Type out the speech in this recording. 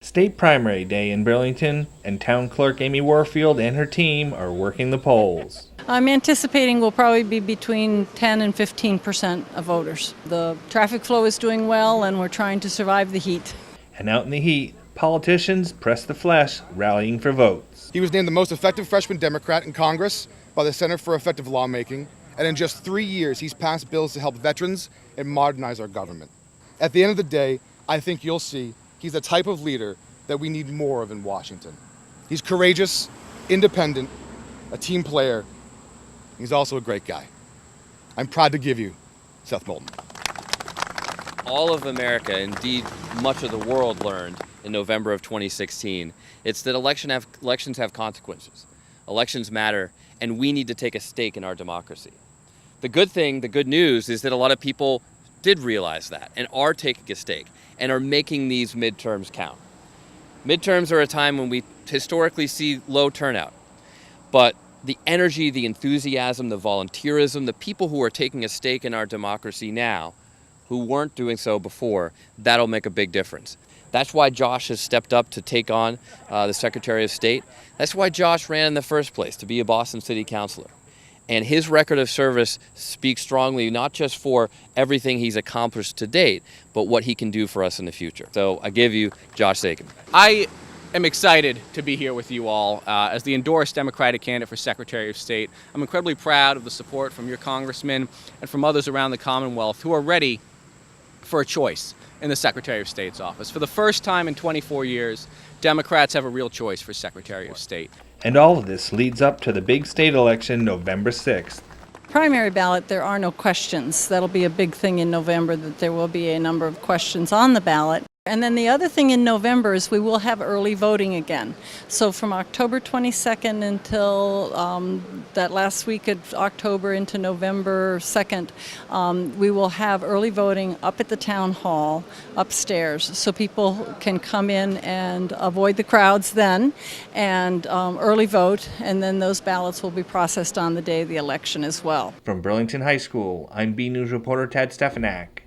State primary day in Burlington, and Town Clerk Amy Warfield and her team are working the polls. I'm anticipating we'll probably be between 10 and 15% of voters. The traffic flow is doing well, and we're trying to survive the heat. And out in the heat, politicians press the flesh, rallying for votes. He was named the most effective freshman Democrat in Congress by the Center for Effective Lawmaking, and in just 3 years, he's passed bills to help veterans and modernize our government. At the end of the day, I think you'll see he's the type of leader that we need more of in Washington. He's courageous, independent, a team player. He's also a great guy. I'm proud to give you Seth Moulton. All of America, indeed much of the world, learned in November of 2016. It's that elections have consequences. Elections matter, and we need to take a stake in our democracy. The good news is that a lot of people did realize that and are taking a stake and are making these midterms count. Midterms are a time when we historically see low turnout, but the energy, the enthusiasm, the volunteerism, the people who are taking a stake in our democracy now, who weren't doing so before, that'll make a big difference. That's why Josh has stepped up to take on the Secretary of State. That's why Josh ran in the first place, to be a Boston City Councilor. And his record of service speaks strongly, not just for everything he's accomplished to date, but what he can do for us in the future. So I give you Josh Zakim. I am excited to be here with you all as the endorsed Democratic candidate for Secretary of State. I'm incredibly proud of the support from your congressmen and from others around the Commonwealth who are ready for a choice in the Secretary of State's office. For the first time in 24 years, Democrats have a real choice for Secretary of State. And all of this leads up to the big state election November 6th. Primary ballot, there are no questions. That'll be a big thing in November, that there will be a number of questions on the ballot. And then the other thing in November is we will have early voting again. So from October 22nd until that last week of October into November 2nd, we will have early voting up at the town hall upstairs, so people can come in and avoid the crowds then and early vote, and then those ballots will be processed on the day of the election as well. From Burlington High School, I'm BNEWS reporter Tad Stefanak.